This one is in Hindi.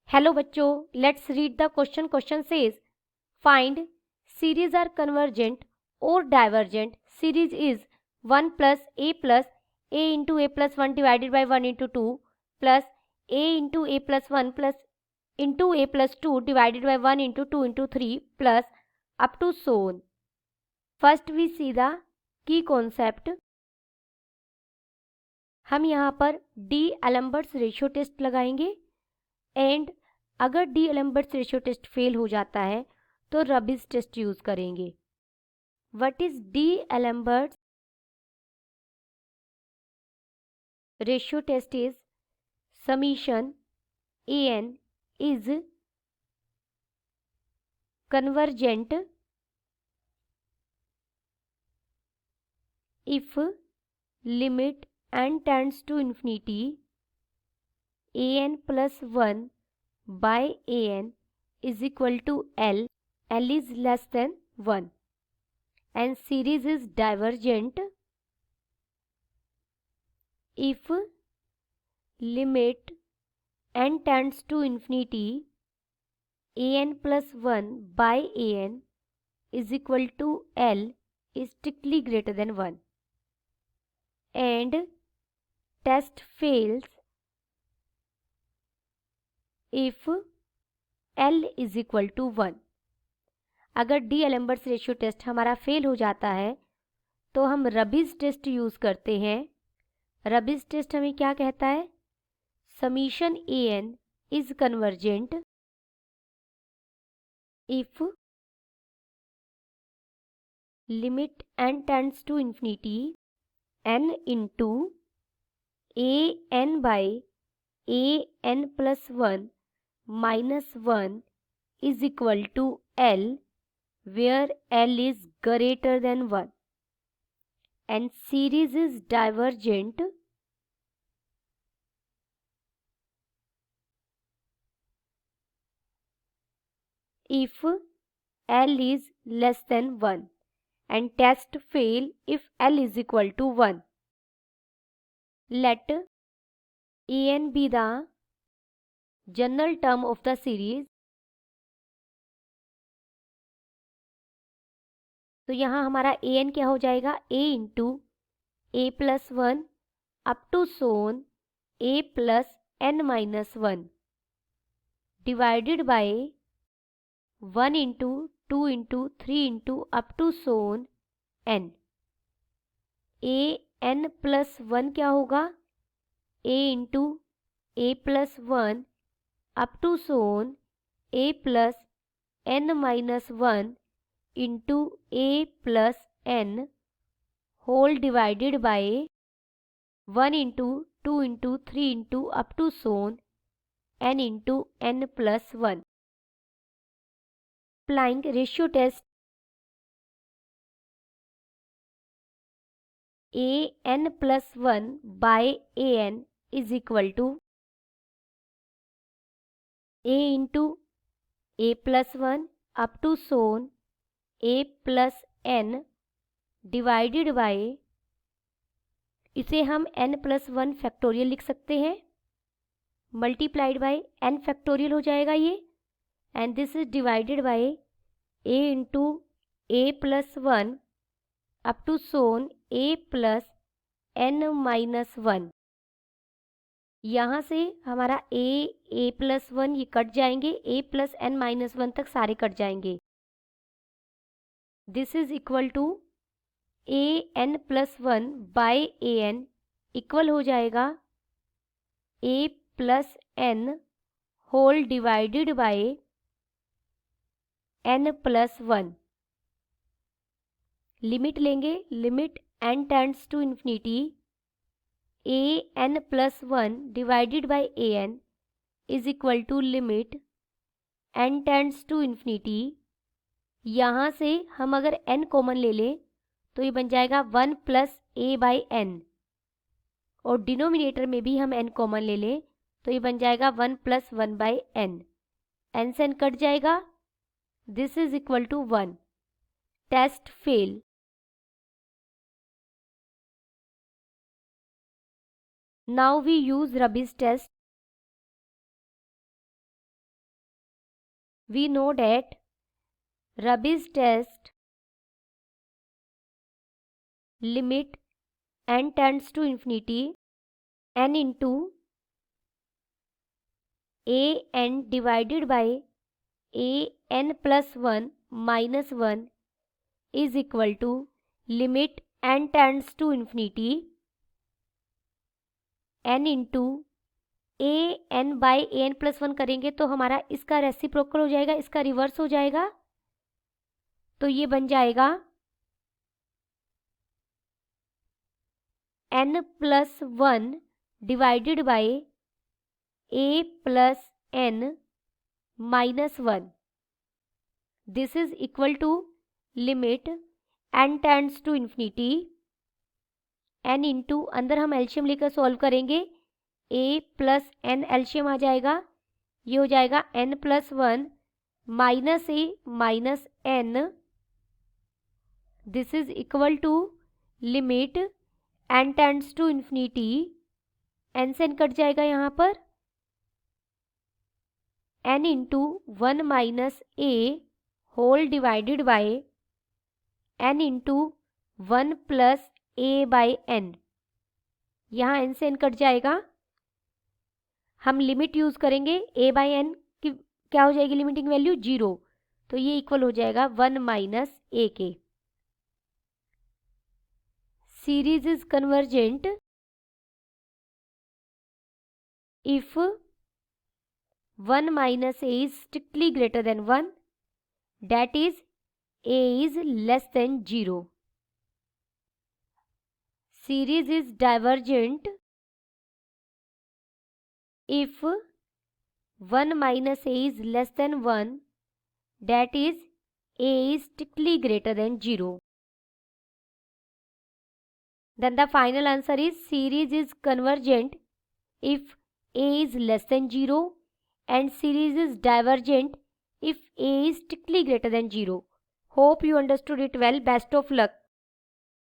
हेलो बच्चों, let's read the question. Question says find series are convergent और divergent. Series is 1 plus a into a plus 1 divided by 1 into 2 plus a into a plus 1 plus into a plus 2 divided by 1 into 2 into 3 plus up to so on. First we see the key concept. हम यहाँ पर डी एलम्बर्ट्स रेशियो टेस्ट लगाएंगे एंड अगर d'Alembert's ratio test fail हो जाता है तो रबिस टेस्ट यूज करेंगे. What is d'Alembert's ratio test? Is summation A N is convergent if limit n tends to infinity an plus 1 by an is equal to L is less than 1, and series is divergent if limit n tends to infinity an plus 1 by an is equal to L is strictly greater than 1, and test fails if L is equal to 1. अगर डी एलम्बर्ट्स रेशियो टेस्ट हमारा फेल हो जाता है तो हम रबिस टेस्ट यूज करते हैं. रबिस टेस्ट हमें क्या कहता है? Summation A N is convergent if limit n tends to infinity n into A N by A N plus 1 minus 1 is equal to L where L is greater than 1, and series is divergent if L is less than 1, and test fail if L is equal to 1. Let an be the general term of the series. तो यहाँ हमारा ए एन क्या हो जाएगा? a into A plus 1 up to son a plus n minus 1 divided by 1 into 2 into 3 into up to son n. a n plus 1 क्या होगा? a into A plus 1 up to son a plus n minus 1 into a plus n whole divided by 1 into 2 into 3 into up to son n into n plus 1. Applying ratio test a n plus 1 by a n is equal to a into A plus 1 up to son a plus n divided by, इसे हम n प्लस 1 फैक्टोरियल लिख सकते हैं, मल्टीप्लाइड बाय n फैक्टोरियल हो जाएगा ये, and this is divided by a into A plus 1 up to son a plus n minus 1. यहाँ से हमारा a प्लस 1 ये कट जाएंगे, a प्लस n माइनस 1 तक सारे कट जाएंगे. This is equal to a n plus 1 by a n equal हो जाएगा a plus n whole divided by n plus 1. Limit लेंगे, limit n tends to infinity a n plus 1 divided by a n is equal to limit n tends to infinity. यहाँ से हम अगर n कॉमन ले लें तो ये बन जाएगा 1 प्लस a बाई n, और डिनोमिनेटर में भी हम n कॉमन ले लें तो ये बन जाएगा 1 प्लस 1 बाई n. n से n कट जाएगा. This is equal to 1. Test fail. Now we use Raabe's test. we know that Rabi's test limit n tends to infinity n into a n divided by a n plus 1 minus 1 is equal to limit n tends to infinity n into a n by A N plus 1 करेंगे तो हमारा इसका रेसिप्रोकल हो जाएगा, इसका रिवर्स हो जाएगा, तो ये बन जाएगा n plus 1 divided by a plus n minus 1. This is equal to limit n tends to infinity n into, अंदर हम एल्शियम लेकर सॉल्व करेंगे, a प्लस n एल्शियम आ जाएगा, ये हो जाएगा n plus 1 minus a minus n. This is equal to limit n tends to infinity, n से n कट जाएगा यहाँ पर, n into 1 minus a whole divided by n into 1 plus a by n. यहाँ n से n कट जाएगा, हम लिमिट यूज करेंगे, a बाई n की क्या हो जाएगी लिमिटिंग वैल्यू 0, तो ये इक्वल हो जाएगा 1 माइनस a के. Series is convergent if 1 minus a is strictly greater than 1, that is a is less than 0. Series is divergent if 1 minus a is less than 1, that is a is strictly greater than 0. Then the final answer is series is convergent if a is less than 0 and series is divergent if a is strictly greater than 0. Hope you understood it well. Best of luck.